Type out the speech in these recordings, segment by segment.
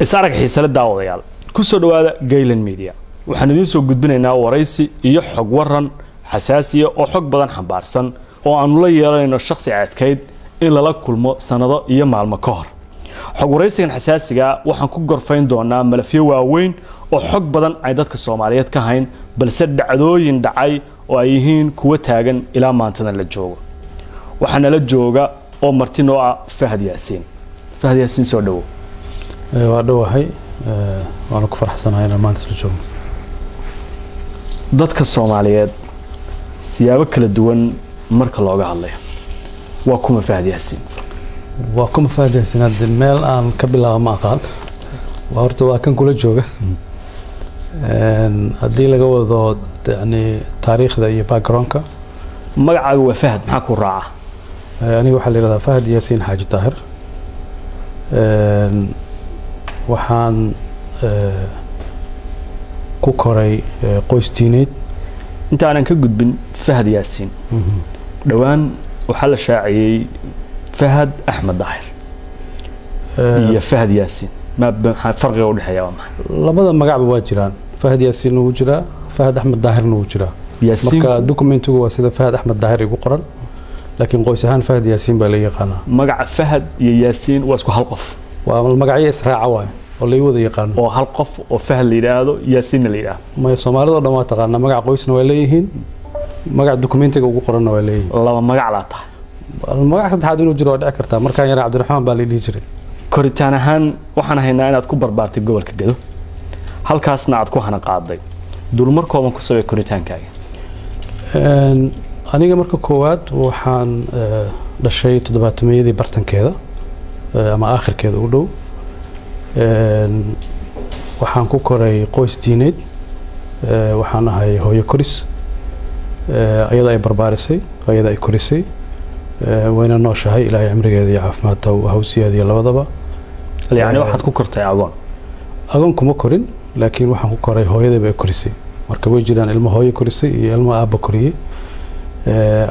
isarag xiisale daawadayaal ku soo dhawaada Gaylan Media waxaan idin soo gudbinaynaa waraysi iyo xog waran xasaasiya oo xog badan xambaarsan oo aanu la yeelanayno shakhsi adkeyd in lala kulmo sanado iyo maalmo ka hor xog waraysigan xasaasiga waxaan ku gorfayn doonaa malafyo waaweyn oo xog badan ay dadka Soomaaliyeed ka hayn balse dhacdooyin dhacay oo ay yihiin kuwa taagan ilaa maantadan la joogo waxaana la jooga oo martino ah Fahad Yaasiin soo dhawo waa dhawahay waana ku faraxsanahay inaan maanta la joogo dadka Soomaaliyeed siyaabo kala duwan marka looga hadlayo waa kuma Fahad Yaasiin hadda meel aan ka bilaabo ma aqaan waa horta waa kan kula jooga haddii laga wado yani taariikhda iyo backgroundka magacaaga waa Fahad maxaa ku raaca aniga waxaa la yiraahdaa Fahad Yaasiin Xaaji Taahir waxaan ku koray qoys diineed inta aanan ka gudbin Fahad Yaasiin dhawaan waxaa la shaaciyay Fahad Axmed Daahir iyo Fahad Yaasiin ma farqiga u dhaxeeya waa maxay labada magacba waa jiraan Fahad Yaasiin uu jiraa Fahad Axmed Daahirna uu jiraa marka documentigu waa sida Fahad Axmed Daahir igu qoran laakiin qoys ahaan Fahad Yaasiin baa la yaqaanaa magaca Fahad iyo Yaasiin waa isku hal qof waa magacyo israaca waay oo la wada yaqaan oo hal qof oo Fahad la yiraahdo Yaasiin la yiraahdo ma Soomaalidu dhammaan taqaana magac qoysna way leeyihiin magac documentiga ugu qoranna way leeyihiin laba magac la tahay magac saddexaad inuu jiro dhici kartaa markaan yar Cabdiraxmaan baa la dhihi jiray koritaan ahaan waxaan haynaa inaad ku barbaartay gobolka Gedo halkaasna aad ku hana qaaday dulmar kooban ku sabay koritaankaaga aniga marka koowaad waxaan dhashay 7-meeyadii bartankeeda ama aakhirkeeda u dhow waxaan ku koray qoys diineed waxaan ahay hooyo koris ayada ay barbaarisay ayada ay korisay wayna nooshahay ilaahay cimrigeeda iyo caafimaadka uu hawsiyeeda iyo labadaba yani waxaad ku kortay agoon kuma korin laakiin waxaan ku koray hooyadayba ay korisay marka way jiraan ilmo hooyo korisay iyo ilmo aabba koriyay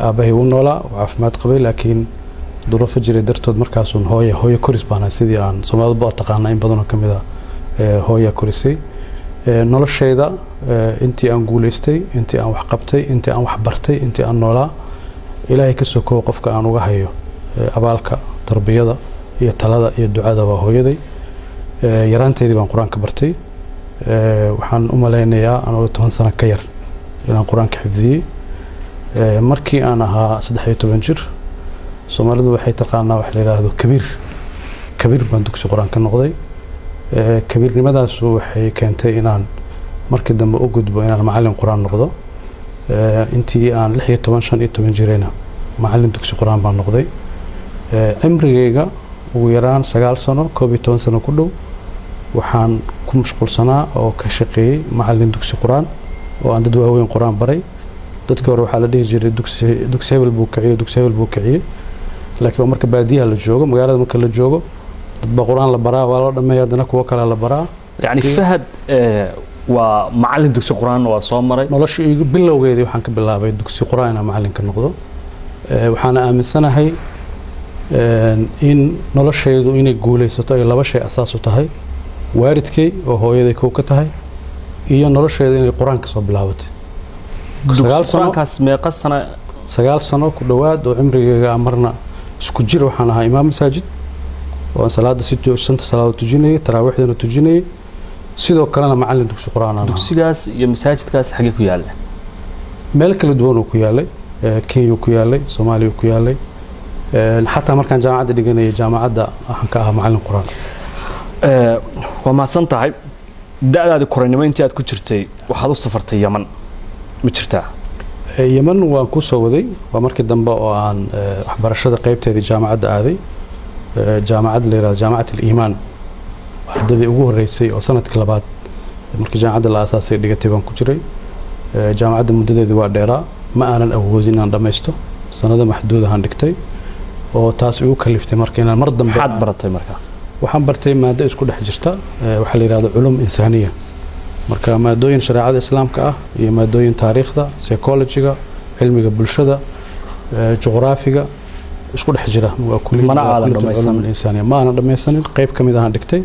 aabahay uu noolaa uu caafimaad qabay laakiin duruufo jiray dartood markaasuun hooyo koris baana sidii aan Soomaalidu baa taqaanaa in badan oo kamid ah hooyo korisay noloshayda intii aan guuleystay intii aan wax qabtay intii aan wax bartay intii aan noolaa ilaahay ka soo koob qofka aan uga hayo abaalka tarbiyada iyo talada iyo ducada waa hooyaday yaraanteedii baan quraanka bartay waxaan u maleynayaa anoo 10 sano ka yar inaan quraanka xifdiyay markii aan ahaa 13 jir Soomaalidu waxay taqaanaa wax la yiraahdo kabiir baan dugsi quraan ka noqday kabiirnimadaas waxay keentay inaan markii dambe u gudbo inaan macallin quraan noqdo intii aan 15 jirayna macallin dugsi quraan baan noqday cimrigayga ugu yaraan 9 sano 12 sano ku dhow waxaan ku mashquulsanaa oo ka shaqeeyay macallin dugsi quraan oo aan dad waaweyn quraan baray dadka hore waxaa la dhihi jiray dugsi hebel buu kiciyay laakiin marka baadiyaha la joogo magaalada marka la joogo dad ba quraan la baraa waa loo dhameeyaa dana kuwa kale la baraa yani Fahad waa macallin dugsi quraan waa soo maray nolosha igu bilowgeedii waxaan ka bilaabay dugsi quraan inaan macallin ka noqdo waxaan aaminsanahay in noloshaydu inay guuleysato ay laba shay asaas u tahay waalidkay oo hooyaday kow ka tahay iyo noloshaydu inay quraan ka soo bilaabatay 9 sano ku dhawaad oo cimrigayga marna isku jir waxaan ahaa imaam masaajid oo salaada si joogsan salaad tujinay taraawiixdana tujinay sidoo kalena macallin dugsi quraan ah dugsigaas iyo masaajidkaas xagee ku yaala meel kala duwan oo ku yaalay Kenya ku yaalay Soomaaliya ku yaalay xataa markaan jaamacadda dhiganay jaamacadda waxaan ka ahaa macallin quraan waa maasan tahay da'daada koraynimo intii aad ku jirtay waxaad u safartay Yaman ma jirtaa Yaman waan ku soo waday waa markii dambe oo aan waxbarashada qaybteedii jaamacadda aaday jaamacad la yiraahdo jaamacad Iimaan ardadii ugu horeysay oo sanadkii labaad markii jaamacadda la aasaasay dhigatay baan ku jiray jaamacadda muddadeedii waa dheeraa ma aanan awoodin inaan dhameysto sanado maxduud ah aan dhigtay oo taas igu kaliftay marka inaan mar dambe maxaad baratay marka waxaan bartay maado isku dhex jirta waxa la yiraahdo culum insaaniya marka maadooyin shariicada islaamka ah iyo maadooyin taariikhda psychology-ga cilmiga bulshada juqraafiga isku dhex jira waa kulli mana aadan dhameysan insaaniya ma aanan dhameysanin qayb kamid ah aan dhigtay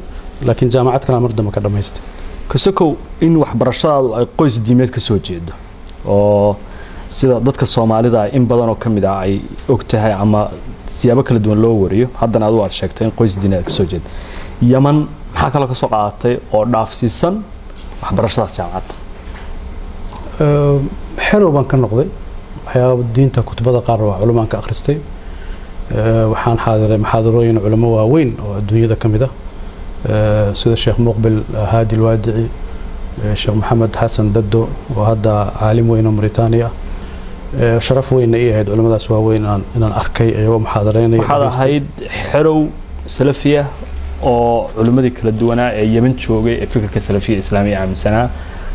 laakiin jaamacad kale mar dambe ka dhamaystay kasakow in waxbarashadaadu ay qoys diimeed ka soo jeedo oo sida dadka Soomaalida in badan oo kamid ah ay ogtahay ama siyaabo kala duwan loo wariyo haddana aad sheegtay in qoys diimeed ka soo jeedo Yaman maxaa kale ka soo qaadatay oo dhaafsiisan waxbarashadaas jaamacadda xerow baan ka noqday waxyaabo diinta kutubada qaar waa culumaan ka akhristay waxaan xaadiray muxaadarooyin culimo waaweyn oo adduunyada kamid ah sida Sheekh Muqbil Haadi Alwaadici Sheekh Maxamed Xasan Daddo oo hadda caalim weyn oo Mauritania sharaf weyn ay ahayd culimadaas waaweyn inaan arkay ayagoo muxaadareynaya waxaad ahayd xerow salafiya oo culimadii kala duwanaa ee Yemen joogay ee fikirka salafiyada islaamiga aaminsanaa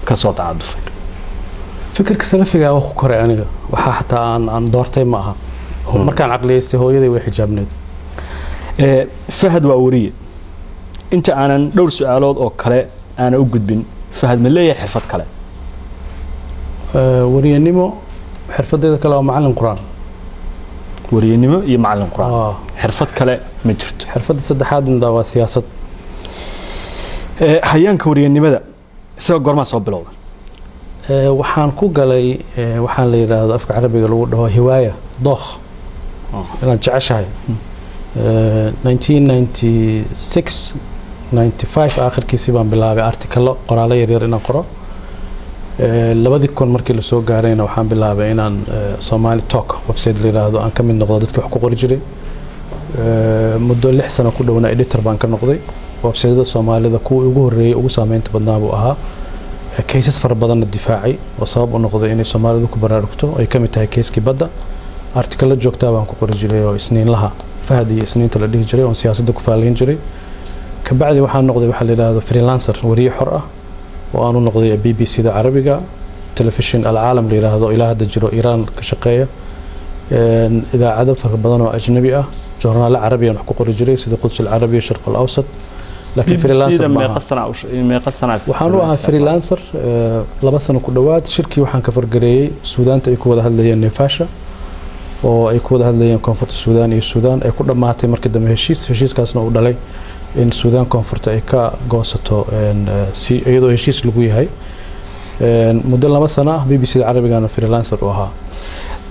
ka soo tacadufay fikirka salafiga oo ku koray aniga waxa xataa aan doortay ma aha markaan aqliyeystay hooyaday way xijaabneed Fahad waa wariye inta aanan dhowr su'aalood oo kale aan u gudbin Fahad ma leeyahay xirfad kale wariyanimo xirfadeeda kale waa macallin quraan wariyanimo iyo macallin quraan xirfad kale ma jirto xirfadda saddexaad waa siyaasad hayaanka wariyanimada isaga goorma soo bilowday waxaan ku galay waxaan la yiraahdo afka carabiga lagu dhaho hiwaaya dookh inaan jeceshahay 1996 95 aakhirkiisii baan bilaabay artikalo qoraalo yaryar inaan qoro labadii kun markii la soo gaarayna waxaan bilaabay inaan Somali Talk website la yiraahdo aan ka mid noqdo dadkii wax ku qori jiray muddo 6 sano ku dhawna editor baan ka noqday website-da Soomaalida kuwa ugu horeeyay ugu saameynta badnaa buu ahaa cases fara badan difaacay oo sabab u noqday inay Soomaalidu ku baraarugto ay ka mid tahay case-kii badda article joogta baan ku qori jiray oo isniinlaha Fahad iyo isniinta la dhihi jiray oo siyaasadda ku faaleyn jiray ka bacdi waxaan noqday waxa la yiraahdo freelancer wariye xor ah oo aanu noqday BBC-da Carabiga television al-caalam la yiraahdo ilaa hadda jiro Iran ka shaqeeya idaacado fara badan oo ajnabi ah joornaal carabi aan wax ku qori jiray sida Quds al-Arabiya Sharq al-Awsat laakiin freelancer ma qasanaad waxaan u ahaa freelancer 2 sano ku dhawaad shirkii waxaan ka fargareeyay Suudaanta ay ku wada hadlayeen Neefasha oo ay ku wada hadlayeen koonfurta Suudaan iyo Suudaan ay ku dhamaatay markii dambe heshiiskaasna uu dhalay in Suudaan koonfurta ay ka goosato si iyadoo heshiis lagu yahay muddo 2 sano ah BBC-da Carabiga freelancer u ahaa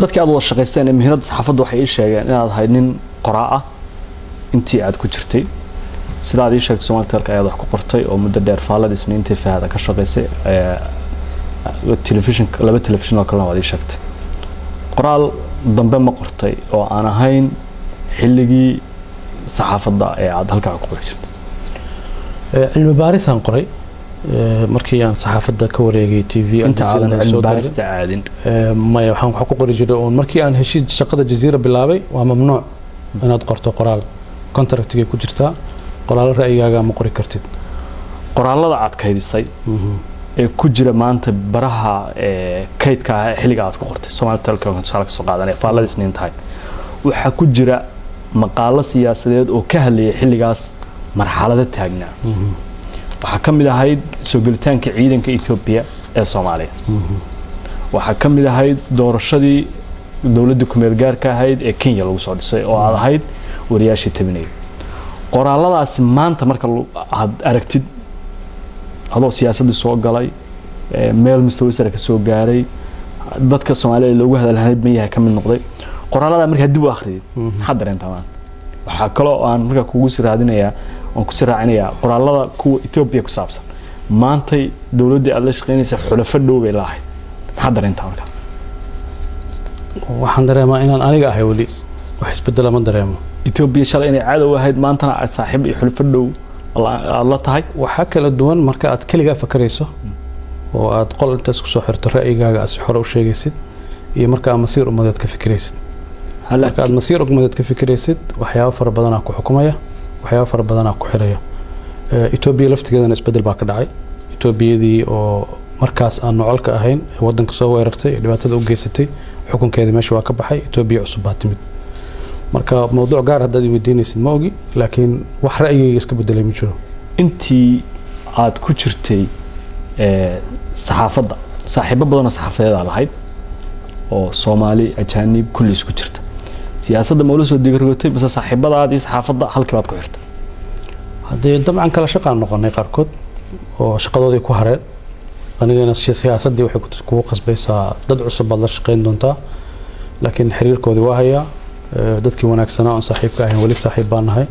dadkii aad wada shaqaysteen mihnada saxaafadda waxay sheegeen inaad ahayd nin qoraa ah intii aad ku jirtay sidaad ii sheegtay Soomaaliyeedka ayaad wax ku qortay oo muddo dheer faaladiis intii Fahad ka shaqaysay laba telefishin oo kale waad ii sheegtay qoraal dambe ma qortay oo aan ahayn xilligii saxaafadda ee aad halka ku qori jirtay cilmi baaris aan qoray markii aan saxaafadda ka wareegay TV inta aan cilmi baarista aadin ma waxaan wax ku qori jiray oo markii aan heshiis shaqada Jazeera bilaabay waa mamnuuc inaad qorto qoraal contractiga ku jirta qoraal ra'yigaaga ma qori kartid qoraalada aad kaydisay ee ku jira maanta baraha kaydka xilliga aad ku qortay Soomaali Telco soo qaadanay faaladiis nintahay waxa ku jira maqaalo siyaasadeed oo ka hadlayay xilligaas marxalada taagnaa waxa kamid ahayd soo galitaanka ciidanka Ethiopia ee Soomaaliya waxa kamid ahayd doorashadii dawladda ku meel gaarka ahayd ee Kenya lagu soo dhisay oo aad ahayd wariyaashii tabinay qoraaladaas maanta marka aad aragtid adoo siyaasadda soo galay meel mustawa sare ka soo gaaray dadka Soomaaliyeed loogu hadalhay ma yahay kamid noqday qoraalada marka dib u akhriyay maxaa dareentaa waxa kale oo aan marka kugu siraadinayaa oo ku siraacinayaa qoraalada kuwa Ethiopia ku saabsan maantay dawladda aad la shaqeynaysa xulafo dhow bay lahayd maxaa dareentaa marka waxaan dareemaa inaan aniga ahay wali wax isbedel ma dareemo Ethiopia shalay inay cadow ahayd maantana ay saaxiib iyo xulafo dhow la tahay waxa kala duwan marka aad kaliya fakarayso oo aad qol intaas ku soo xirto ra'yigaaga as xor u sheegaysid iyo marka aad masiir umadeed ka fikiraysid marka aad masiir umadeed ka fikiraysid waxyaabo fara badan ku xukumaya waxyaabo fara badan ku xiraya Ethiopia laftigeedana isbedel baa ka dhacay Ethiopiyadii oo markaas aan nocolka ahayn wadanka soo weerartay dhibaatada u geysatay xukunkeeda meesha waa ka baxay Ethiopia cusub baa timid marka mowduuc gaar hadda ay weydiinaysid ma ogi laakiin wax ra'yigayga iska bedelay ma jiro intii aad ku jirtay saxaafadda saaxiibo badan oo saxaafadeed lahayd oo Soomaali ajaanib kulli isku jirta siyaasadda ma la soo digargotay bas saaxiibadaadii saxaafadda halkii baad ku xirtay haddii dabcan kala shaqaan noqonay qaarkood oo shaqadoodii ku hareen anigana siyaasadii waxay kugu qasbaysaa dad cusub baad la shaqayn doontaa laakiin xiriirkoodii waa hayaa dadkii wanaagsanaa oon saaxiibka ahayn weli saaxiib baan nahay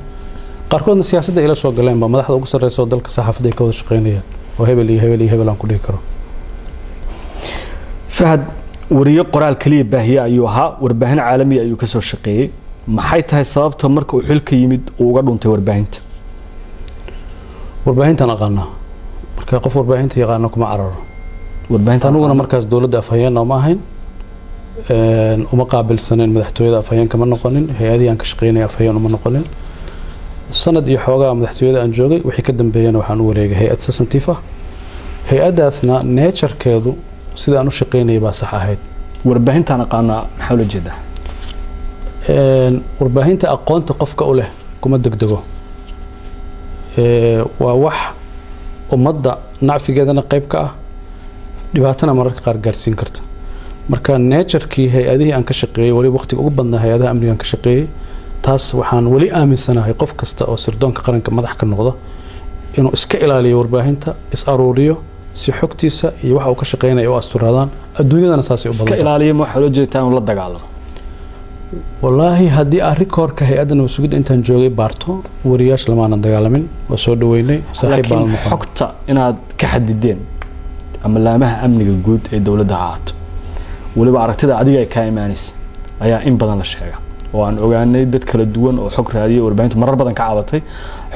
qaarkoodna siyaasadda ila soo galeen ba madaxda ugu sarreysa oo dalka saxaafadda ay ka wada shaqaynayaan oo hebel iyo hebel iyo hebel aan ku dhihi karo fahad wariye qoraal kaliya baahiye ayuu ahaa warbaahin caalami ayuu ka soo shaqeeyay maxay tahay sababta marka uu xilka yimid uu uga dhuntay warbaahintan aqaanaa marka qof warbaahinta yaqaana kuma cararo anuguna markaas dowladda afhayeenna uma ahayn uma qaabilsaneyn madaxtooyada afhayeen kama noqonin hay-adihii aan ka shaqeynaya afhayeen uma noqonin sanad iyo xoogaa madaxtooyada aan joogay wixii ka dambeeyana waxaan u wareegay hay-ad sasantiif ah hay-addaasna neejarkeedu sida aan u shaqeynayay baa sax ahayd warbaahintaan aqaanaa maxaa ula jeedaa warbaahinta aqoonta qofka u leh kuma degdego waa wax ummadda nacfigeedana qayb ka ah dhibaatana mararka qaar gaarsiin karta marka neejarkii hay-adihii aan ka shaqeeyey weli waqtiga ugu badnaa hay-adaha amniga aan ka shaqeeyey taas waxaan weli aaminsanahay qof kasta oo sirdoonka qaranka madax ka noqda inuu iska ilaaliyo warbaahinta is aruuriyo si xogtiisa iyo waxa uu ka shaqeynaya u asturaadaan adduunyadana saasay u badan iska ilaaliyo ma waxa loo jeedaa inuu la dagaalamo wallaahi haddii arikoorka hay-adda nabad sugidda intaan joogay baarto wariyaasha lamaanan dagaalamin waa soo dhaweynay saaxiib baan laakiin xogta inaad ka xadideen ama laamaha amniga guud ee dowladda ha ahaato weliba aragtida adiga ay ka imaanaysa ayaa in badan la sheega oo aan ogaanay dad kala duwan oo xog raadiya warbaahinta marar badan ka cabatay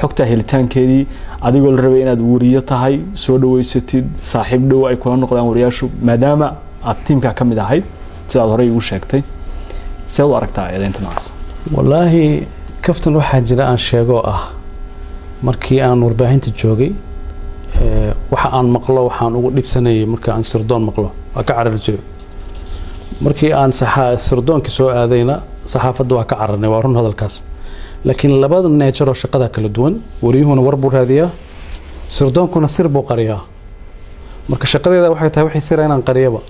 xogta helitaankeedii adigoo la rabay inaad wariyo tahay soo dhaweysatid saaxiib dhow ay kula noqdaan wariyaashu maadaama aad tiimka ka mid ahayd sidaad horey ugu sheegtay see u aragtaa eedaynta noocaas wallaahi kaftan waxaa jira aan sheego ah markii aan warbaahinta joogay waxa aan maqlo waxaan ugu dhibsanayay marka aan sirdoon maqlo waa ka carari jiray markii aan sirdoonkii soo aadayna saxaafadda waa ka cararnay waa run hadalkaas laakiin labada neejaroo shaqada kala duwan wariyuhuna war buu raadiyaa sirdoonkuna sir buu qariyaa marka shaqadeeda waxay tahay wixii sira inaan qariyaba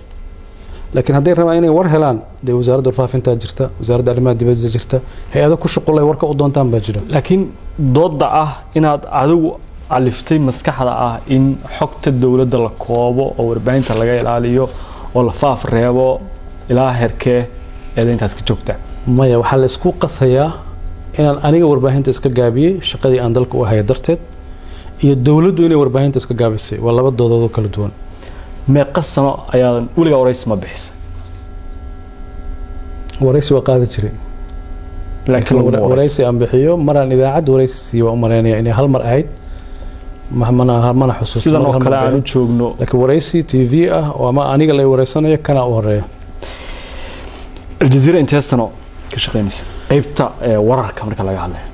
laakiin hadday rabaan inay war helaan dee wasaaradda warfaafinta jirta wasaaradda arrimaha dibadda jirta hay-ado ku shuqulay warka u doontaan baa jira laakiin doodda ah inaad adigu aliftay maskaxda ah in xogta dowladda la koobo oo warbaahinta laga ilaaliyo oo la faaf reebo ilaa herkee eedayntaas ka joogta maya waxaa la isku qasayaa inaan aniga warbaahinta iska gaabiyey shaqadii aan dalka u haya darteed iyo dowladdu inay warbaahinta iska gaabisay waa laba doodood oo kala duwan meeqa sano ayaadan weligaa waraysi ma bixisay waraysi waa qaadi jiray laakiin waraysi aan bixiyo maraan idaacadda waraysi siiyo waa u maleynaya inay hal mar ahayd mana xusuusto sidan oo kale aan u joogno laakiin waraysi TV ah oo ama aniga la wareysanayo kana u horeeya الجزيرة intee sano ka shaqeynaysa qaybta wararka marka laga hadlayo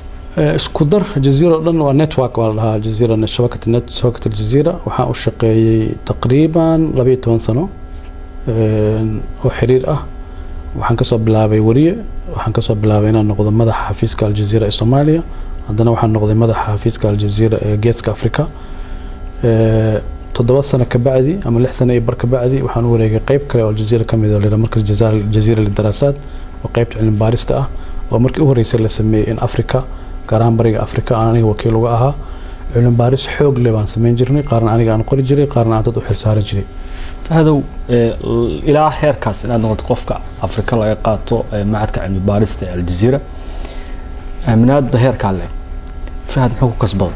isku dar jazeera dhan waa network waa lahaa jazeera shabakada jazeera waxaa u shaqeeyay taqriiban 12 sano oo xiriir ah waxaan ka soo bilaabay wariye waxaan ka soo bilaabay inaan noqdo madaxa xafiiska aljazeera ee Soomaaliya haddana waxaan noqday madaxa xafiiska aljazeera ee geeska Afrika 7 sano ka bacdi ama 6 sano iyo bar ka bacdi waxaan u wareegay qayb kale oo aljazeera ka mid ah leeyahay markas jazeera lidaraasad oo qaybta cilmi baarista ah oo markii u horeysay la sameeyay in Afrika gaar ahaan bariga Afrika aan aniga wakiil uga ahaa cilmi baaris xoog leh baan sameyn jirnay qaarna aniga aan qori jiray qaarna aan dad u xilsaaran jiray هذا إلى هيركاس إن نقطة قفقة أفريقيا لا يقاطع معك عن باريس الجزيرة من هذا هيركالله فهذا حقوق كسبان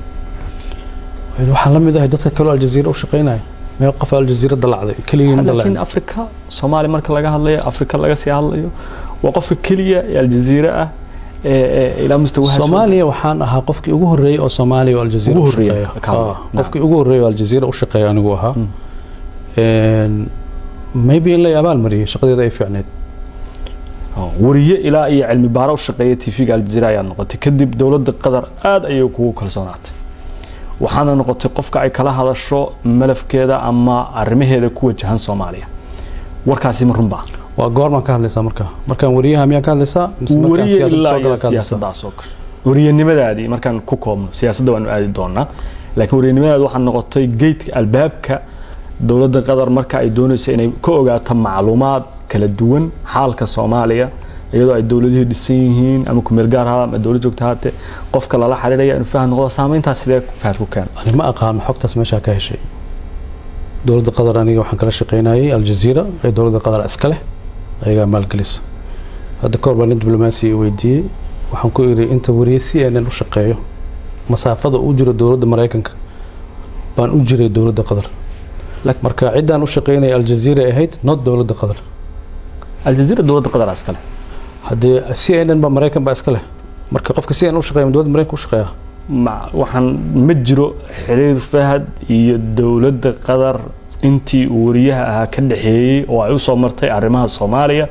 waxaan la mid ahay dadka kale aljazeera u shaqeynay meel qof aljazeera dalacday kaliya dalacday laakiin Afrika Soomaali marka laga hadlayo Afrika laga sii hadlayo waa qof kaliya aljazeera ah ila mustawaha Soomaaliya waxaan ahaa qofkii ugu horeeyay oo Soomaaliya oo aljazeera u shaqeeya qofkii ugu horeeyay oo aljazeera u shaqeeya anigu ahaa maybe la abaal mariyay shaqadeeda ay fiicneed wariye ilaa iyo cilmi baaro shaqeeyay TV-ga aljazeera ayaa noqotay kadib dawladda Qatar aad ayay kugu kalsoonaatay waxaana noqotay qofka ay kala hadasho malafkeeda ama arrimaheeda ku wajahan Soomaaliya warkaasi ma runba waa goorma ka hadlaysaa markaan wariyaha miyaa ka hadlaysaa mise markaan siyaasadda soo gasho wariyanimadaadii markaan ku koobno siyaasadda waanu aadi doonaa laakiin wariyanimadaadu waxaa noqotay gate albaabka dawladda Qatar marka ay doonayso inay ka ogaato macluumaad kala duwan xaalka Soomaaliya iyadoo ay dawladihii dhisan yihiin ama ku meel gaar ah ama dawlad joogta haatee qofka lala xiriiraya inuu faham noqdo saameyntaas sidee fahad ku keeno ani ma aqaano xogtaas meesha ka heshay dawladda qatar aniga waxaan kala shaqeynayay aljazeera ee dawladda qatar iska leh ayaga maalgelisa hadda ka hor baan diblomaasi weydiiyey waxaan ku iri inta wariye CNN u shaqeeyo masaafada u jiro dawladda Mareykanka baan u jiray dawladda qatar marka cidaan u shaqeynay aljazeera ahayd not dawladda qatar aljazeera dawladda qatar iska leh hadii CNN ba Mareykan ba iska leh marka qofka CNN u shaqeeyo dawladda Mareykanka u shaqeeya waxaan ma jiro xiriir fahad iyo dawladda qatar intii wariyaha ahaa ka dhaxeeyay oo ay u soo martay arrimaha Soomaaliya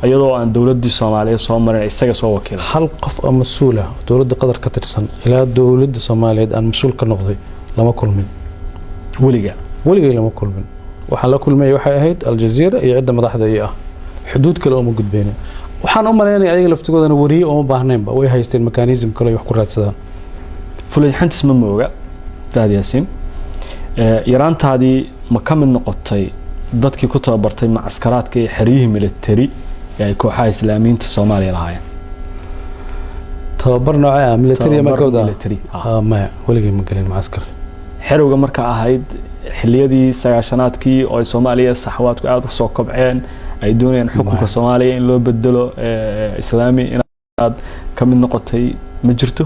iyadoo aan dawladii Soomaaliya soo marin isaga soo wakiil hal qof oo mas'uul ah dawladda qatar ka tirsan ilaa dawladda Soomaaliyeed aan mas'uul ka noqday lama kulmin weliga lama kulmin waxaan la kulmay waxay ahayd aljazeera iyo cidda madaxda ay ah xuduud kale oo ma gudbeenin waxaan u maleynay ayaga laftigoodana wariye oo ma baahnaynba way haysteen mechanism kale wax ku raadsadaan fulay xantis ma mooga Fahad Yaasiin yaraantaadii ma ka mid noqotay dadkii ku tababartay macskaraadka iyo xeriyihii military ee kooxaha islaamiyiinta Soomaaliya lahaayeen tababar nooca ah military ma kooda ma weliga ma galin macskar xerowga marka ahayd xilliyadii 90aadkii oo Soomaaliya saxawaadku aad u soo kobceen ay doonayeen xukunka Soomaaliya in loo bedelo islaami inaad ka mid noqotay ma jirto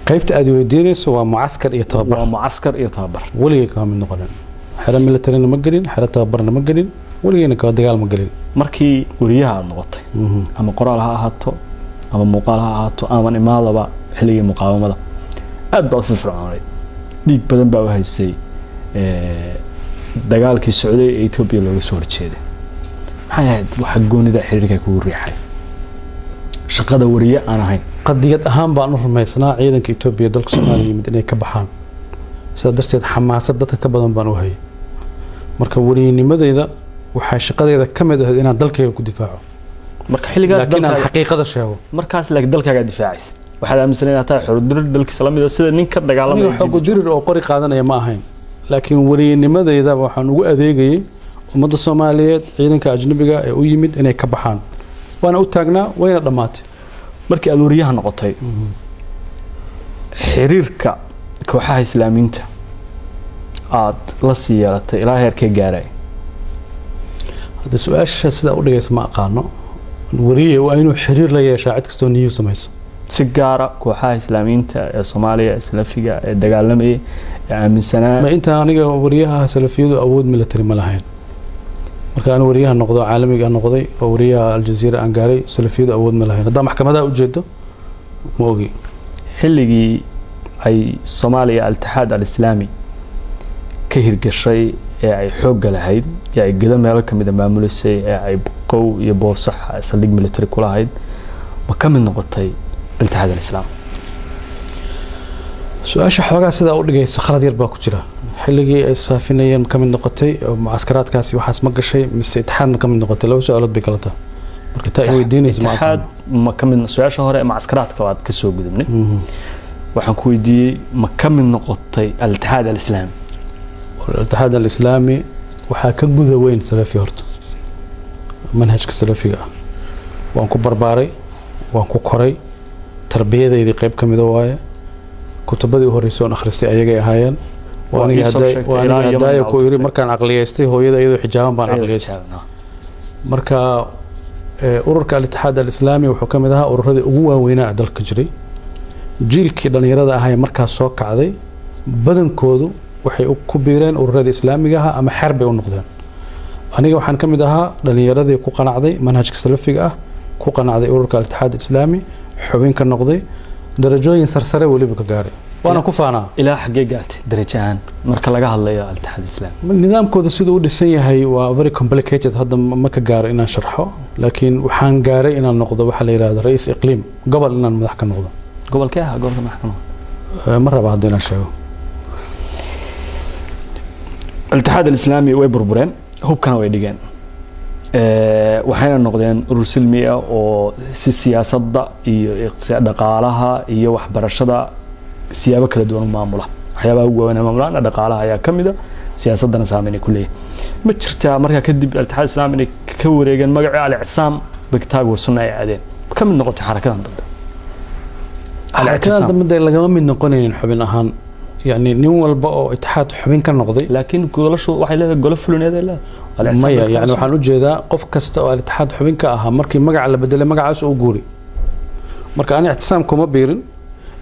qaybta aad weydiinayso waa mucaskar iyo tababar weliga ka mid noqon xera military ma galin xera tababarna ma galin weligeena ka dagaal ma galin markii wariyaha aad noqotay ama qoraal ha ahaato ama muuqaal ha ahaato ama imaadaba xilligii muqaawamada aad baa u firfircoonay dhiig badan baa u haysay dagaalkii socday ee Itoobiya looga soo horjeeday maxay ahayd waxa goonida xiriirka kugu riixay shaqada wariye aan ahayn qadiyad ahaan baan u rumaysnaa ciidanka Itoobiya dalka Soomaaliya yimid inay ka baxaan sida darteed xamaasad dadka ka badan baan u hayay marka wariynimadeyda waxa shaqadeeda ka mid ah inaan dalkayga ku difaaco marka xilligaas dalka xaqiiqada sheego markaas laakiin dalkaaga difaacis waxaad aaminsanay inaad tahay xuruudir dalkiisa lamid ah sida ninka dagaalamay xoog dirir oo qori qaadanaya ma ahayn laakiin wariynimadeyda waxaan ugu adeegayay ummadda Soomaaliyeed ciidanka ajnabiga ee u yimid inay ka baxaan waana u taagnaa wayna dhamaatay markii aad wariyaha noqotay xiriirka kooxaha islaamiyiinta aad la siyaaratay ilaa heerkee gaaray hada su'aasha sida u dhigaysa ma aqaano wariye waa inuu xiriir la yeeshaa cid kastoo niyo samayso si gaara kooxaha islaamiyiinta ee Soomaaliya islafiga ee dagaalamay ee aaminsanaa ma inta aniga wariyaha salafiyadu awood military ma lahayn marka aan wariyaha noqdo caalamiga noqday oo wariyaha aljazeera aan gaaray salafiyadu awood ma lahayn hadda maxkamadaha u jeedo ma ogi xilligii ay Soomaaliya al-Ittixaad al-Islaami ka hirgashay ee ay xoog lahayd ee ay gada meel ka mid ah maamulisay ee ay qow iyo boosax saldhig military ku lahayd ma ka mid noqotay al-Ittixaad al-Islaami su'aasha xoogaa sida u dhigaysa khalad yar baa ku jira xilligii ay isfaafinayeen ka mid noqotay oo mucaskaraadkaasi waxaas ma gashay mise Ittixaad ka mid noqotay laba su'aalood bay kala tahay marka taa ay weydiinayso Ittixaad ma ka mid su'aasha hore mucaskaraadka waad ka soo gudubnay waxaan ku weydiiyay ma ka mid noqotay al-Ittixaad al-Islaami al-Ittixaad al-Islaami waxa ka guda weyn salafi horta manhajka salafiga ah waan ku barbaaray waan ku koray tarbiyadeedii qayb ka mid ah waaye kutubadii horeysay oo akhristay ayagay ahaayeen waana hadaaya ku yiri markaan aqliyeystay hooyada iyadoo xijaaban baan aqliyeystay marka ururka al-Ittixaad al-Islaami wuxuu ka mid ahaa ururadii ugu waaweynaa dalka jiray jiilkii dhalinyarada ahaa markaas soo kacday badankoodu waxay ku biireen ururada islaamiga ah ama xarb ay u noqdeen aniga waxaan ka mid ahaa dhalinyaradii ku qanacday manhajka salafiga ah ku qanacday ururka al-Ittixaad al-Islaami xubin ka noqday darajooyin sarsare waliba ka gaaray وانا كفانا الى حقيقات درجان marka laga hadlayo al-Ittixaad al-Islaami nidaamkooda sidoo u dhisan yahay waa very complicated hadda ma ka gaar inaan sharxo laakiin waxaan gaaray inaan noqdo waxa la yiraahdo ra'iis iqliim gobol inaan madax ka noqdo gobolkee ah gobolka madax ka noqdo ma raba hadda inaan sheego al-Ittixaad al-Islaami way burbureen hubkana way dhigeen waxayna noqdeen urur silmi ah oo si siyaasadda iyo iqtisaad dhaqaalaha iyo waxbarashada siyaabo kala duwan maamula waxyaabaha ugu weyn maamulana dhaqaalaha ayaa kamida siyaasadana saameyn ku leeyahay ma jirtaa marka kadib al-Ittixaad al-Islaami ka wareegan magaca al-Ictisaam bigtaagu sunna ay aadeen ka mid noqotay xarakadan dambe xarakadan dambe lagama mid noqonaynin xubin ahaan يعني نين والبا oo اتحاد xubin ka noqday laakiin goolashu waxay leedahay golo fulineed ay leedahay maya yani waxaan u jeedaa qof kasta oo اتحاد xubin ka aha markii magac la bedelay magacaas uu guuri marka aan ixtisaam kuma biirin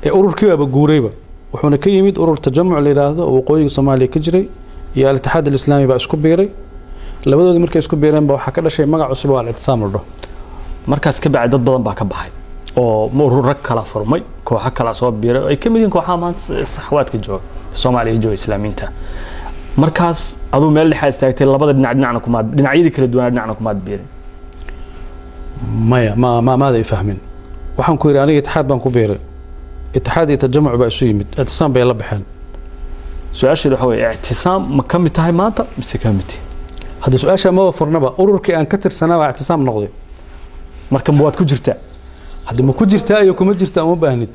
ee ururkii ba guurayba wuxuuna ka yimid urur tajamuc la yiraahdo oo waqooyiga Soomaaliya ka jiray iyo اتحاد الاسلامي ba isku biiray labadoodii markay isku biireen ba waxa ka dhashay magac cusub oo ixtisaam la dhaho markaas ka bacay dad badan baa ka baxay oo urur kala furmay kooxo kala soo biiray ay kamid yihiin kooxaha maanta saxwaadka jooga Soomaaliya iyo Islaamiinta markaas aduu meel dhexe istaagtay labada dhinacna kuma dhinacyada kala duwan dhinacna kuma biirin maya ma ay fahmin waxaan ku yiri aniga اتحاد baan ku biiray اتحاد iyo tajamuc ba isu yimid ixtisaam bay la baxeen su'aasheedu waxa weeye ixtisaam ma kamid tahay maanta mise kamid hadda su'aasha ma furnaba ururkii aan ka tirsanaa ixtisaam noqday marka waad ku jirtaa hadda ma ku jirtaa iyo kuma jirtaa uma baahnid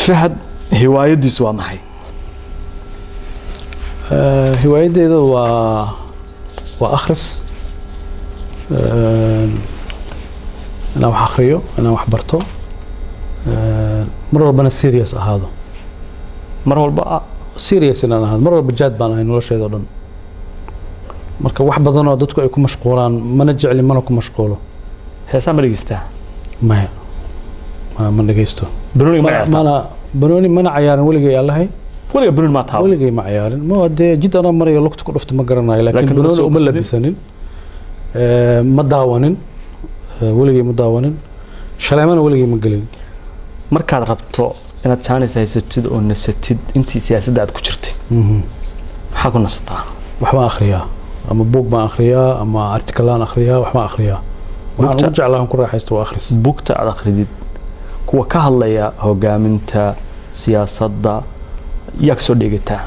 fahad hiwaayadiisu waa maxay hiwaayadeedu waa akhris inaan wax akhriyo inaan wax barto mar walbana serious ahaado mar walba serious inaan ahaado mar walba jaad baan ahay nolosheeda oo dhan marka wax badan oo dadku ay ku mashquulaan mana jecli mana ku mashquulo heesaa ma dhageystaa maya ma dhageysto banooni mana cayaarin weligay allahay weliga banooni ma taabo weligay ma cayaarin ma hadee jid ana marayo lugta ku dhufta ma garanayo laakiin banooni uma labisanin ma daawanin weligay ma daawanin shaleemana weligay ma gelin markaad rabto inaad chance haysatid oo nasatid intii siyaasadda aad ku jirtay maxaa ku nasataa waxba akhriyaa ama buug baan akhriyaa ama artikalaan akhriyaa waxba akhriyaa waxaan ugu jeclahay ku raaxaysto waa akhris buugta aad akhridid kuwa ka hadlaya hogaaminta siyaasadda yaa ka soo dheegataa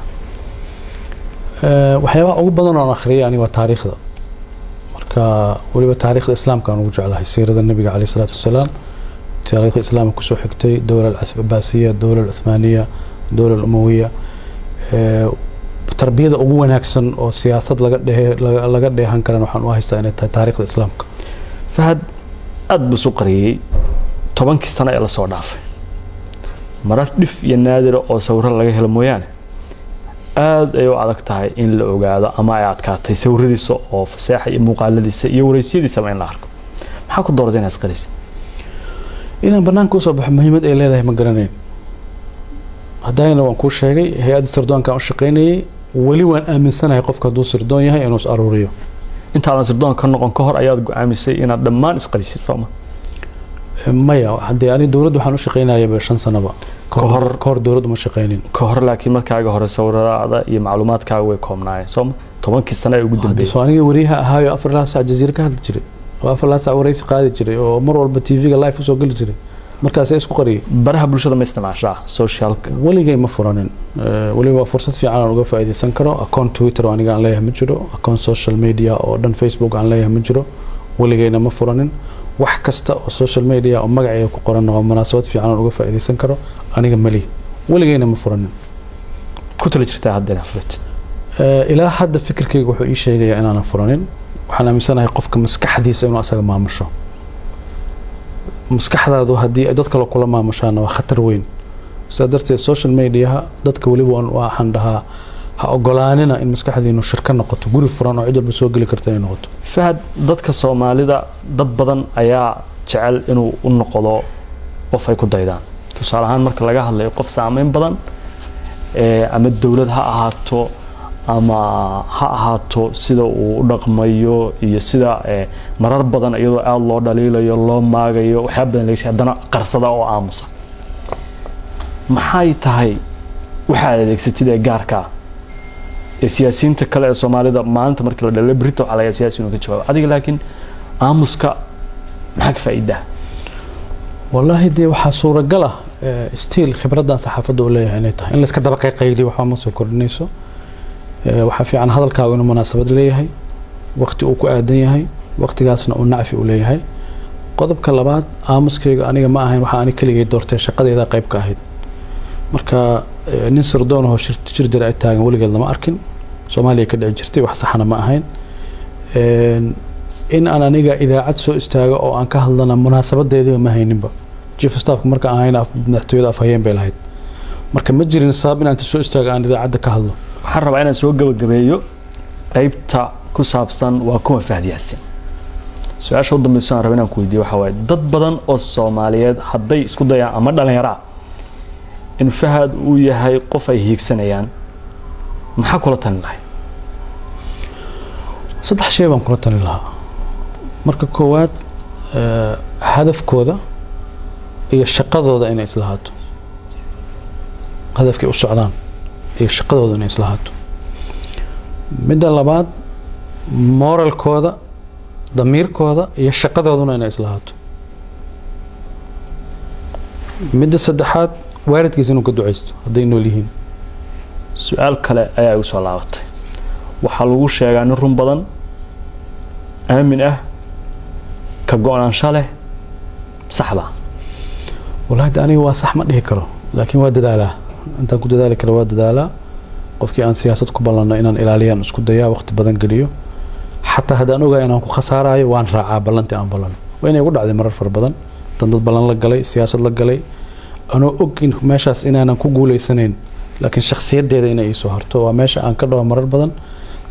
waxyaabaha ugu badan oo aan akhriyay aniga waa taariikhda marka waliba taariikhda islaamka aan ugu jeclahay siirada nabiga calayhi salaatu wasalaam taariikhda islaamka kusoo xigtay dowla al-Abbaasiyya dowla al-Uthmaniyya dowla al-Umayyah tarbiyada ugu wanaagsan oo siyaasad laga dheehan karan waxaan u haystaa inay tahay taariikhda islaamka fahad aad buu soo qariyay 10 sano ee la soo dhaafay marar dhif iyo naadir oo sawir laga helo mooyaan aad ay u adag tahay in la ogaado ama ay adkaatay sawiradiisa oo fasaxa iyo muuqaaladiisa iyo wareysiyadiisa in la arko maxaa ku dooratay inaad qarisid inaan banaanka u soo baxo muhiimad ay leedahay ma garanayn hadayna waan ku sheegay hay'adda sirdoonka aan shaqeynayay wali waan aaminsanahay qofka hadduu sirdoon yahay inuu is aruuriyo intaadan sirdoon ka noqon ka hor ayaad go'aamisay inaad dhammaan isqarisid sooma maya hadii ani dawladda waxaan u shaqeynayay 5 sanaba ka hor dawladdu ma shaqeynin ka hor laakiin markaaga hore sawirada iyo macluumaadkaaga way koobnaayeen sooma 10 sano ay ugu dambeeyay soo aniga wariyaha ahaayo 4 saac jaziira ka hadli jiray oo 4 saac wareysi qaadi jiray oo mar walba TV-ga live u soo gali jiray markaas ay isku qariyay baraha bulshada ma isticmaashaa socialka waligay ma furanin waliba fursad fiican aan uga faa'iideysan karo account Twitter aniga aan leeyahay ma jiro account social media oo dhan Facebook aan leeyahay ma jiro waligayna ma furanin wax kasta oo social media oo magacayga ku qoran oo munaasabad fiican aan uga faa'iideysan karo aniga mali waligayna ma furanin ku tala jirtaa hadda afrat ilaa hadda fikirkayga wuxuu ii sheegayaa inaan furanin waxaan aaminsanahay qofka maskaxdiisa inuu asaga maamusho maskaxdaadu hadii dad kale kula maamushaan waa khatar weyn sida darteed social media dadka waliba waxaan dhahaa ha ogolaanina in maskaxdiinu shirka noqoto guri furan oo cid walba soo gali karta inay noqoto fahad dadka Soomaalida dad badan ayaa jecel inuu u noqdo qof ay ku daydaan tusaale ahaan marka laga hadlayo qof saameyn badan ama dawlad ha ahaato ama ha ahaato sida uu u dhaqmayo iyo sida marar badan iyadoo aad loo dhaliilayo loo maagayo waxa badan leeyahay haddana qarsada oo aamusa maxay tahay waxa adeegsatid ee gaarka siyaasiyiinta kale ee Soomaalida maanta markii la dhalay Brito waxa laga siyaasiyiin ka jawaab adiga laakiin aamuska maxaa ka faa'iido wallahi dee waxa suuragal ah stiil khibradan saxaafadda u leeyahay inay tahay in la iska daba qayqayli waxa ma soo kordhinayso waxa fiican hadalkaagu inuu munaasabad leeyahay waqti uu ku aadan yahay waqtigaasna uu nacfi u leeyahay qodobka labaad aamuskayga aniga ma ahayn waxa ani kaligay doortay shaqadeeda qayb ka ahayd marka nin sirdoon oo shir jira ay taagan waligeed lama arkin Soomaaliya ka dhici jirtay wax saxana ma ahayn in aan aniga idaacad soo istaago oo aan ka hadlana munaasabadeediiba ma hayninba chief staffka marka aan hayna madaxtooyada afhayeen bay lahayd marka ma jirin sabab inaan soo istaago aan idaacadda ka hadlo waxaan rabaa inaan soo gabagabeeyo qaybta ku saabsan waa kuma Fahad Yaasin su-aasha u dambaysa aan rabaa inaan ku weydiiyo waxa waaye dad badan oo Soomaaliyeed hadday isku dayaan ama dhalinyaro in Fahad uu yahay qof ay hiigsanayaan maxaa kula talin lahay saddex shay baan kula talin lahaa marka koowaad hadafkooda iyo shaqadooda inay islahaato hadafkay u socdaan iyo shaqadooda inay islahaato midda labaad moralkooda damiirkooda iyo shaqadooduna inay islahaato midda saddexaad waalidkiisa inuu ka duceysto hadday nool yihiin su-aal kale ayaa igu soo laabatay waxaa lagu sheegaa nin run badan aamin ah ka go-naansho leh saxda walahi aniga waa sax ma dhihi karo laakiin waa dadaalaa intaan ku dadaali karo waa dadaalaa qofkii aan siyaasad ku ballanno inaan ilaaliyaan isku dayaa waqti badan geliyo xataa haddaan ogahay inaan ku khasaarayo waan raacaa ballantii aan ballan waa inay ugu dhacday marar fara badan dan dad ballan la galay siyaasad la galay anoo og in meeshaas inaanan ku guulaysanayn laakiin shakhsiyadeeda inay ii soo harto waa meesha aan ka dhaho marar badan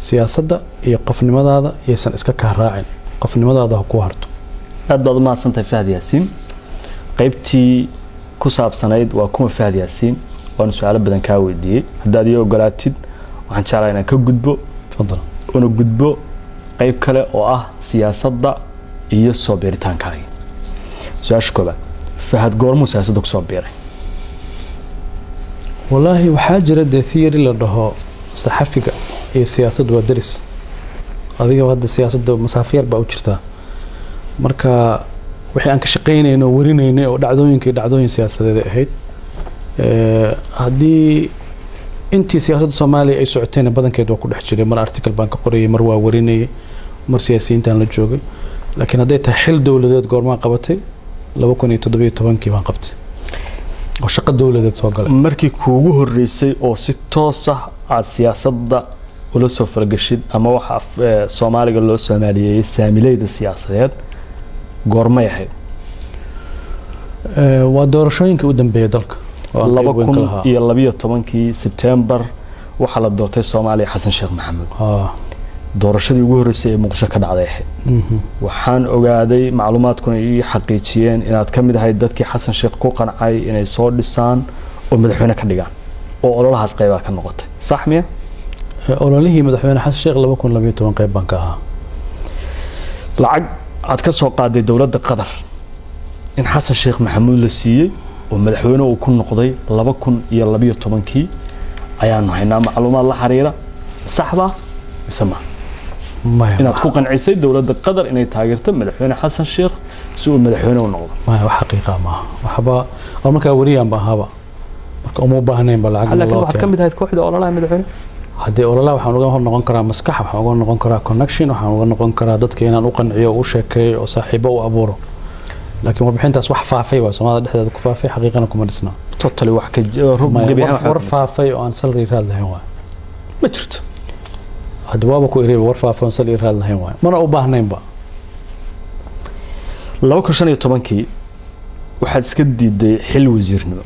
siyaasadda iyo qofnimadaada iyaysan iska kaa raacin qofnimadaada ha ku harto aad baad u mahadsantahay Fahad Yaasin qaybtii ku saabsanayd waa kuma Fahad Yaasin waan su'aalo badan ka weydiiyay haddaad iyo ogolaatid waxaan jeclahay inaan ka gudbo fadlan una gudbo qayb kale oo ah siyaasadda iyo soo beeritaankaaga su-aasha koobaad Fahad goormuu siyaasadda ku soo beeray والله وحاجة ده ثيري لده صحفية هي سياسة ودرس هذه هذا السياسة ده مسافير بأوجرتها مركا وحي أنك شقينا إنه ورينا إنه ودعدوين كدعدوين سياسة ده هيد هذه أنتي سياسة الصومالي أي ساعتين بدن كده وكل حجري مر أرتكل بنك قرية مروة وريني مر سياسيين تان للجوجل لكن هذا تحل دولة ذات قرما قبتي لو كوني تدبي تبانكي ما قبتي وشق الدولة ذات سوق markii kuugu horeysay oo si toos ah aad siyaasadda ula soo fargashid ama waxa Soomaaliga loo Soomaaliyeeyay saamilayda siyaasadeed goormay ahayd waa doorashooyinka u dambeeyay dalka 2012 September waxa la doortay Soomaaliya Xasan Sheekh Maxamed doorashadii ugu horeysay ee Muqdisho ka dhacday waxaan ogaaday macluumaadkuna ay xaqiijiyeen inaad ka mid ahayd dadkii Xasan Sheekh ku qancay inay soo dhisaan oo madaxweyne ka dhigaan oo ololahaas qayb ka noqotay sax miya ololihii madaxweyne Xasan Sheekh 2012 qayb baan ka ahaa lacag aad ka soo qaaday dawladda Qatar in Xasan Sheekh Maxamuud la siiyay oo madaxweyne uu ku noqday 2012 ayaan haynaa macluumaad la xiriira saxba isma inaad ku qancisay dawladda Qatar inay taageerto madaxweyne Xasan Sheekh si uu madaxweyne u noqdo ma wax xaqiiqa ma waxba marka wariyaan baahaba marka uma baahneen bal lacag laakiin waxa kamid ahayd kooxda ololaha madaxweyne hadii ololaha waxaan uga noqon karaa maskax waxaan uga noqon karaa connection waxaan uga noqon karaa dadka inaan u qanciyo u sheekeeyo oo saaxiibo u abuuro laakiin warbixintaas wax faafay waa Soomaalida dhexdeeda ku faafay xaqiiqana kuma dhisna totally wax ka rub gabiyaha war faafay oo aan salary raad lahayn waa ma jirto هذا وابا كو إريب ورفع فنسل إيراد لهين واي ما أنا أباهنين با لو كشان يطبنكي واحد سكدي دي حل وزيرنا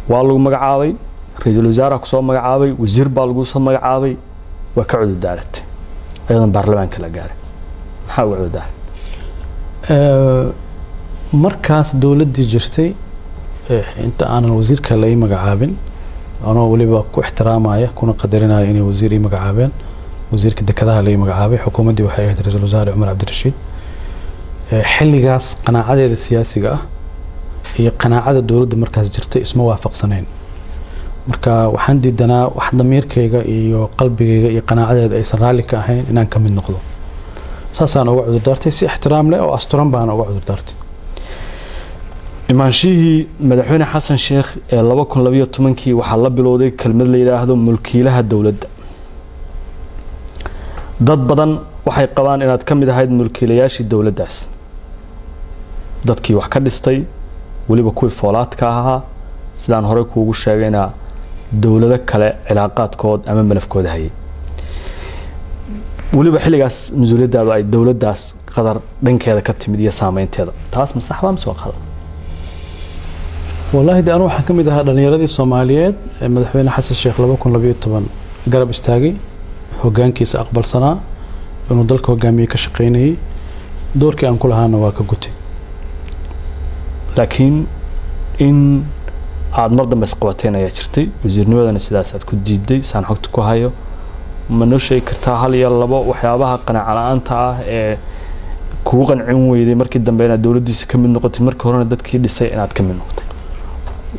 والله مقعاوي رئيس الوزراء كسو مقعاوي وزير بالغو سو مقعاوي وكعود الدارت أيضا برلمان كلا قاري محاول عودة مركز دولة دي جرتي انت أنا الوزير كلا مقعابين أنا وليبا كو احترامايا كنا قدرنا إني وزيري مقعابين وزير كدكدها لي مقعابي حكومة دي وحياة رئيس الوزراء عمر عبد الرشيد حلقاس قناعة السياسية هي قناعة الدولة مركز جرتي اسمه وافق سنين مركا وحن ديدنا واحد ضميركيغا iyo qalbigayga iyo qanaacadeeda ay sarraali ka ahayn inaan ka mid noqdo saasaan ugu cudur daartay si ixtiraam leh oo asturan baan ugu cudur daartay imaanshihii madaxweyne Xasan Sheekh ee 2012 waxa la bilowday kelmad la yiraahdo mulkiilaha dawladda dad badan waxay qabaan inaad ka mid ahayd mulkiilayaashii dawladdaas dadkii wax ka dhistay waliba kuwii foolaadka ahaa sidaan hore kuugu sheegayna dawlado kale cilaaqaadkood ama malafkooda hayay waliba xilligaas masuuliyadaadu ay dawladdaas qadar dhankeeda ka timid iyo saameynteeda taas ma sax baa mise waa qalad والله ده أنا واحد كم ده دنياردي الصوماليات مدحونا حسن الشيخ لبا كون لبيو طبعا قرب استاجي هجان كيس أقبل سنة إنه ضلك هجامي كشقيني دور كأن كلها نواك قتي لكن إن عاد مرضى مسقوتين يا شرتي وزير نوادنا السياسات كنت جدي سان حقتكوا هايو منو شيء كرتها هل يلا بقى وحيابها قناع على أنت كوغن عموي مركي دنبينا الدولة دي كم نقطة مركي هرنا دت كي لسه إنها كم نقطة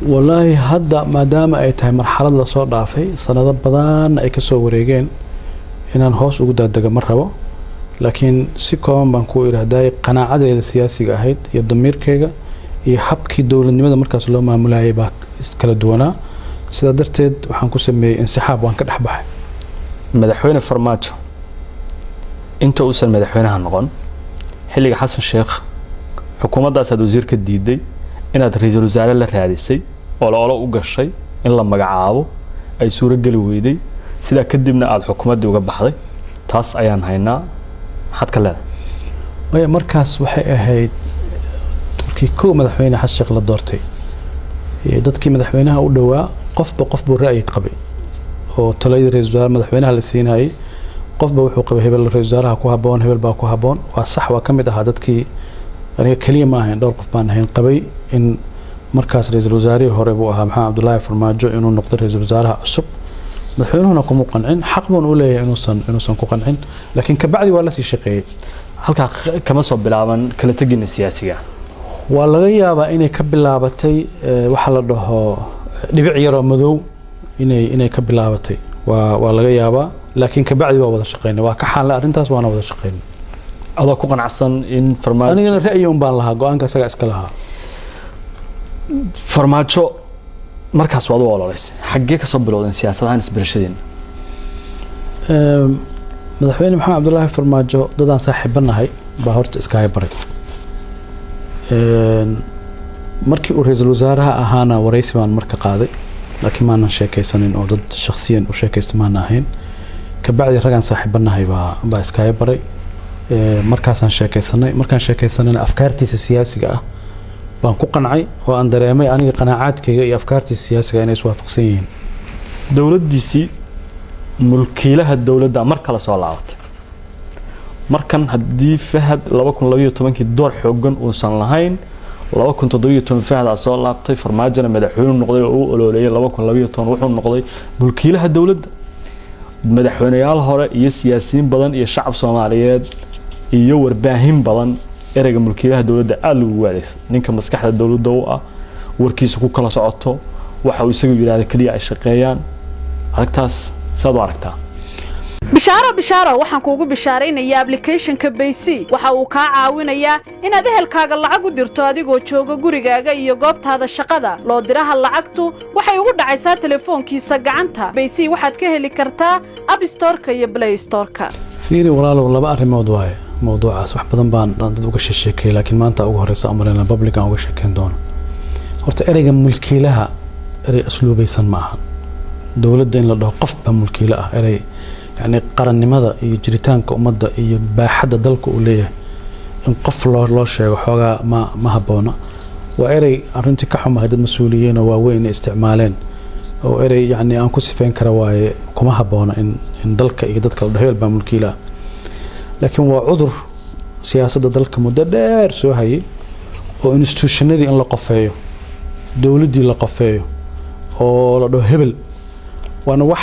والله هذا ما دام أي تهم مرحلة لصور ضعفي سنة بدان أي كسو وريجين إن الهوس وجود دقة مرة لكن سكون بنكو إلى داي قناعة السياسي جاهد يدمر كيجا يحبكي دولة لماذا مركز لو ما ملاعبك كلا دونا سدرتد وحنكو سمي انسحاب وانكر حبح مدحوين فرماتو انت اوصل مدحوينها نقون حلقة حسن الشيخ حكومة داسد وزيرك الديدي inaad ra'iisul wasaare la raadisay oo la u gashay in la magacaabo ay suura gali weyday sida kadibna aad xukuumadda uga baxday taas ayaan haynaa maxad ka leedahay way markaas waxay ahayd turkii koo madaxweyne xasan sheekh la doortay dadkii madaxweynaha u dhawaa qof buu ra'yi qabay oo talay ra'iisul wasaare madaxweynaha la siinayay qofba wuxuu qabay hebel ra'iisul wasaaraha ku haboon hebel baa ku haboon waa sax waa kamid ahaa dadkii aniga kaliya ma ahayn dhowr qof baan ahayn qabay in markaas ra'iisul wasaarihii hore buu ahaa maxamed abdullaahi farmaajo inuu noqdo ra'iisul wasaaraha cusub madaxweynuhuna kuma qancin xaq buu u leeyahay inuusan ku qancin laakiin ka bacdi waa la sii shaqeeyay halka kama soo bilaaban kala tagina siyaasiga waa laga yaabaa inay ka bilaabatay waxa la dhaho dhibic yar oo madow inay ka bilaabatay waa laga yaabaa laakiin ka bacdi waa wada shaqeynay waa ka xaal arintaas waana wada shaqeynay adoo ku qanacsan in farmaajo anigana ra'yi un baan lahaa go'aanka isaga iska lahaa farmaajo markaas waad u ololaysay xaggee ka soo bilowdeen siyaasadahan isbarashadeen madaxweyne maxamed abdullaahi farmaajo dadaan saaxiibanahay baa horta iska haybaray markii uu ra'iisul wasaaraha ahaana waraysi baan marka qaaday laakiin maanan sheekaysanin oo dad shakhsiyan u sheekaysta maana ahayn ka bacdi ragaan saaxiibanahay baa iska haybaray markaasaan sheekaysanay afkaartiisa siyaasiga ah baan ku qancay oo aan dareemay aniga qanaacadkayga iyo afkaartiisa siyaasiga inay iswaafaqsan yihiin dawladdiisii mulkiilaha dawladda mar kale soo laabatay markan haddii fahad 2012 door xoogan uusan lahayn 2017 fahad soo laabtay farmaajona madaxweyne noqday oo uu ololeeyay 2012 wuxuu noqday mulkiilaha dawladda madaxweynayaal hore iyo siyaasiyiin badan iyo shacab Soomaaliyeed iyo warbaahin badan ereyga mulkiilaha dawladda aad loogu wareegsan ninka maskaxda dawladda oo ah warkiisa ku kala socoto waxa uu isagu yiraahdo kaliya ay shaqeeyaan aragtaas saad u aragtaa bishaaro waxaan kuugu bishaaraynayaa application-ka Baysi waxa uu ka caawinayaa inaad ehelkaaga lacag u dirto adigoo jooga gurigaaga iyo goobtaada shaqada loo diraha lacagtu waxay ugu dhacaysaa telefoonkiisa gacanta Baysi waxaad ka heli kartaa App Store-ka iyo Play Store-ka fiiri walaalow laba arrimood waaye mowduucaas wax badan baan dad uga sheekay laakiin maanta ugu horeysa amarina public aan uga sheekeyn doono horta ereyga mulkiilaha erey asluubaysan ma aha dawladda in la dhaho qof ba mulkiila ah erey يعني qarannimada iyo jiritaanka ummadda iyo baaxadda dalka uu leeyahay in qof loo sheego xogaa ma haboona waa erey arrintii ka xumahay dad mas'uuliyiin oo waaweyn isticmaaleen oo erey yani aan ku sifeyn kara waaye kuma haboona in dalka iyo dadka la dhaho baa mulkiila laakiin waa cudur siyaasadda dalka muddo dheer soo hayay oo institutionadii in la qofeeyo dawladdii la qofeeyo oo la dhaho hebel waana wax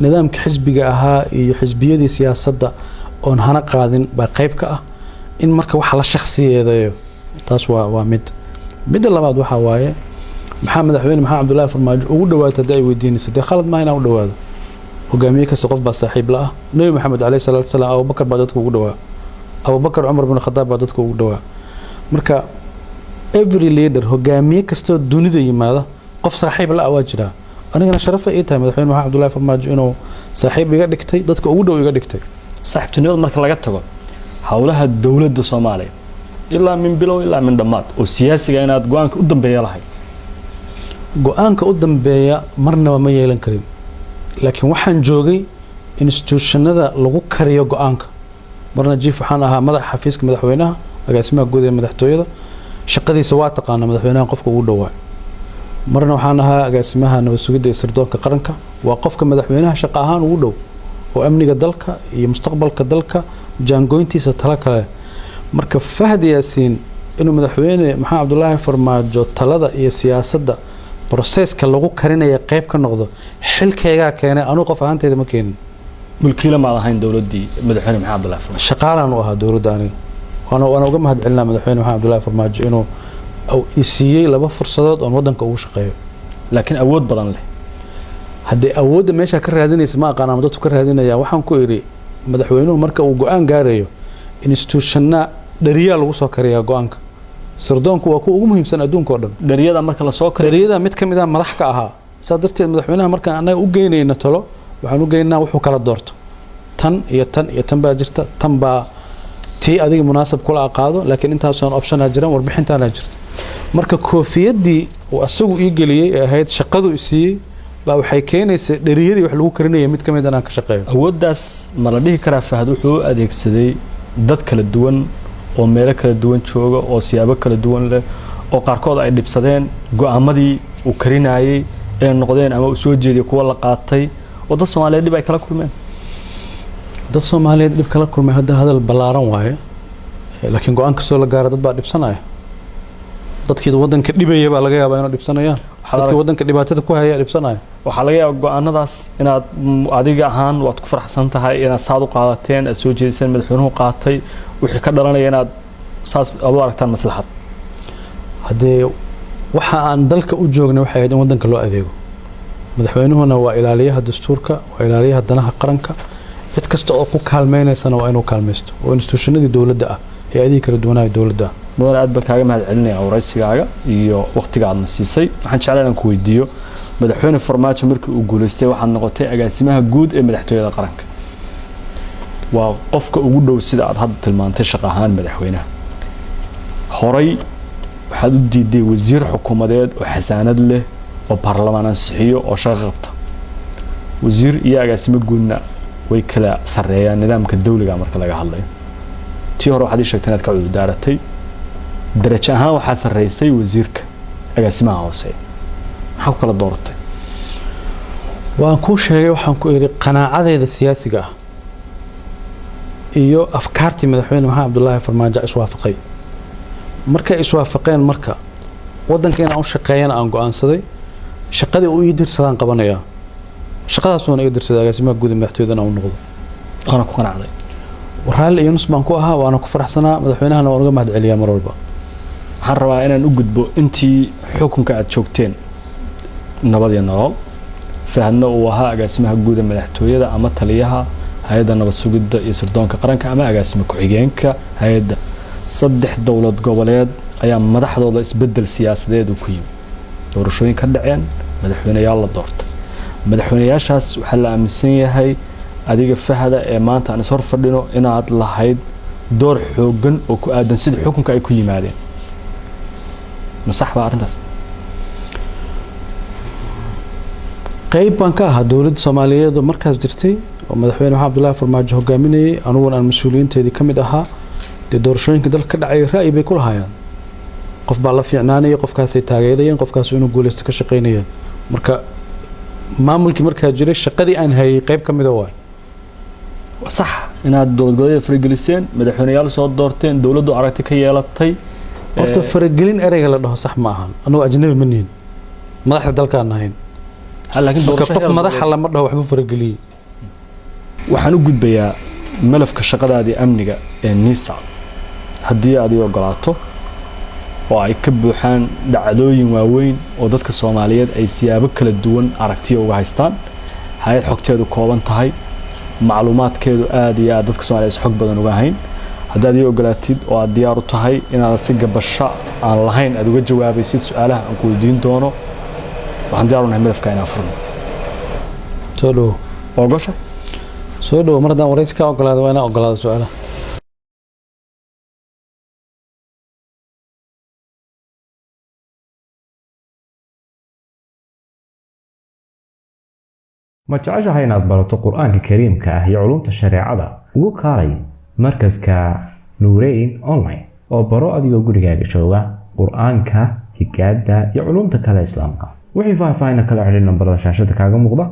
nidaamka xisbiga ahaa iyo xisbiyadii siyaasadda oon hana qaadin baa qayb ka ah in marka waxa la shakhsiyeedayo taas waa mid labaad waxa waaye madaxweyne maxamed abdullaahi farmaajo ugu dhawaatay haday weydiinayso dee khalad ma inaan u dhawaado hogaamiye kasta qof baa saaxiib la ah nabi maxamed calayhi salaatu wasalaam abubakar baa dadka ugu dhawaa abubakar cumar bin khadaab baa dadka ugu dhawaa marka every leader hogaamiye kastoo dunida yimaada qof saaxiib la ah waa jiraa anigana sharaf ay tahay madaxweyne maxamed abdullaahi farmaajo inuu saaxiib iga dhigtay dadka ugu dhow iga dhigtay saaxiibtinimada marka laga tago hawlaha dawladda Soomaaliya ilaa min bilow ilaa min dhamaad oo siyaasiga inaad go'aanka u dambeeya lahayd go'aanka u dambeeya marna ma yeelan karin laakiin waxaan joogay institutionada lagu kariyo go'aanka marna jiif waxaan ahaa madaxa xafiiska madaxweynaha agaasimaha guud ee madaxtooyada shaqadiisa waa taqaana madaxweynaha qofka ugu dhawaa marna waxaan ahaa agaasimaha nabad sugidda ee sirdoonka qaranka waa qofka madaxweynaha shaqo ahaan ugu dhow oo amniga dalka iyo mustaqbalka dalka jaangoyntiisa tala kale marka Fahad Yaasiin inuu madaxweyne maxamed cabdullaahi farmaajo talada iyo siyaasadda processka lagu karinaya qayb ka noqdo xilkayga keenay anu qof ahaantayda ma keenin mulkiila ma ahayn dawladii madaxweyne maxamed cabdullaahi farmaajo shaqaalan u ahaa dawladda aniga waana uga mahadcelinaa madaxweyne maxamed cabdullaahi farmaajo inuu siiyay laba fursadood oo wadanka ugu shaqeeyo laakiin awood badan leh haddii awoodda meesha ka raadinaysa ma aqaan ama dadku ka raadinaya waxaan ku iri madaxweynuhu marka uu go'aan gaarayo institutionna dhariyaa lagu soo kariyaa go'aanka sirdoonku waa kuwa ugu muhiimsan adduunka oo dhan dhariyada marka la soo kariyo dhariyada mid ka mid ah madax ka ahaa saa darteed madaxweynaha markaan annaga u geynayna talo waxaan u geynaynaa wuxuu kala doorto tan iyo tan iyo tan baa jirta tan baa tii adiga munaasab kula qaado laakiin intaasoon optionaa jiran warbixintaana jirta marka koofiyadii uu asagu ii geliyey ee ahayd shaqadu i siiyey baa waxay keenaysaa dhariyadii wax lagu karinaya mid ka mid aan ka shaqeeyo awooddaas ma la dhihi karaa Fahad wuxuu u adeegsaday dad kala duwan oo meelo kala duwan jooga oo siyaabo kala duwan leh oo qaarkood ay dhibsadeen go'aamadii uu karinayay ee noqdeen ama uu soo jeediyay kuwa la qaatay oo dad Soomaaliyeed dib ay kala kulmeen dad Soomaaliyeed dib kala kulmay hadal balaaran waaye laakiin go'aan kasoo la gaaro dad baa dhibsanaya dadkii wadanka dhibaya baa laga yaabaa inay dhibsanayaan dadkii wadanka dhibaatada ku haya dhibsanaya waxaa laga yaabaa go'aanadaas inaad adiga ahaan waad ku faraxsan tahay inaad saad u qaadateen aad soo jeediseen madaxweynuhu qaatay wixii ka dhalanaya inaad saas aad u aragtaan maslaxad haddee waxa aan dalka u joognay waxay ahayd in wadanka loo adeego madaxweynuhuna waa ilaaliyaha dastuurka waa ilaaliyaha danaha qaranka cid kasta oo ku kaalmeynaysana waa inuu kaalmaysto oo institutionadii dawladda ah ee adii kala duwanaayo dawladda mudan aad baan kaaga mahadcelinayaa waraysigaaga iyo waqtiga aad na siisay waxaan jeclaan inaan ku weydiiyo madaxweyne farmaajo markii uu guuleystay waxaad noqotay agaasimaha guud ee madaxtooyada qaranka waa qofka ugu dhow sida aad hadda tilmaantay shaqo ahaan madaxweynaha horay waxaad u diiday wasiir xukuumadeed oo xasaanad leh oo baarlamaan ansixiyo oo shaqo qabta wasiir iyo agaasimo guudna way kala sareeyaan nidaamka dawliga marka laga hadlayo tii hore waxaad ii sheegtay inaad ka cudurdaaratay darajo ahaan waxaa sareysay wasiirka agaasimaha hoose maxaa ku kala dooratay waan kuu sheegay waxaan ku iri qanaacadeeda siyaasiga ah iyo afkaartii madaxweyne maxamed cabdullaahi farmaajo iswaafaqay markay iswaafaqeen marka wadanka inaan u shaqeeyana aan go'aansaday shaqadii uu ii dirsadaan qabanayaa shaqadaasuuna iga dirsaday agaasimaha guud ee madaxtooyada aan u noqdo waana ku qanacday raalli iyo nus baan ku ahaa waana ku faraxsanaa madaxweynahana waan uga mahadceliyaa mar walba waxaan rabaa inaan u gudbo intii xukunka aad joogteen nabad iyo nolol Fahadna uu ahaa agaasimaha guud ee madaxtooyada ama taliyaha hay'adda nabad sugidda iyo sirdoonka qaranka ama agaasima ku-xigeenka hay'adda saddex dawlad goboleed ayaa madaxdooda isbedel siyaasadeed ku yimid doorashooyin ka dhaceen madaxweynayaal la doortay madaxweynayaashaas waxaa la aaminsan yahay adiga Fahada ee maanta aan soo fadhino inaad lahayd door xoogan oo ku aadan sida xukunka ay ku yimaadeen masax baa arintaas qayb baan ka ahaa dawladda Soomaaliyeed oo markaas jirtay oo madaxweyne maxamed cabdullaahi farmaajo hogaaminayay aniguna aan mas'uuliyiinteedii ka mid ahaa doorashooyinka dalka ka dhacay ra'yi bay ku lahaayeen qof baa la fiicnaanayay qofkaasay taageerayeen qofkaas inuu guuleysto ka shaqeynayeen marka maamulkii markaa jiray shaqadii aan hayay qayb ka mid ah waa صح inaad dowladgoboleed farageliseen madaxweynayaal soo doorteen dawladdu aragti ka yeelatay horta faragelin ereyga la dhaho sax ma ahan anoo ajnabi ma nihin madaxda dalka aan ahayn laakiin qof madaxa lama dhaho waxba farageliyay waxaan u gudbayaa malafka shaqadaadii amniga ee NISA haddii aad ogolaato oo ay ka buuxaan dhacdooyin waaweyn oo dadka Soomaaliyeed ay siyaabo kala duwan aragtiyo uga haystaan hay'ad xogteedu kooban tahay macluumaadkeedu aad iyo aad dadka Soomaaliyeed xog badan uga hayn haddaad ogolaatid oo aad diyaar u tahay inaad si gabasho aan lahayn aad uga jawaabaysid su'aalaha aan ku weydiin doono waxaan diyaar u nahay malafka inaan furno soo dhow ogosha soo dhow mar haddaan waraysi ka ogolaado waa inaan ogolaado su'aalaha ma jeceshahay inaad barato qur-aanka kariimka ah iyo culumta shareecada ugu kaalay markaska nuureyn online oo baro adigoo gurigaaga jooga qur-aanka higaada iyo culumta kale islaamka wixii faahfaahin kala xiriir nambarada shaashada kaaga muuqda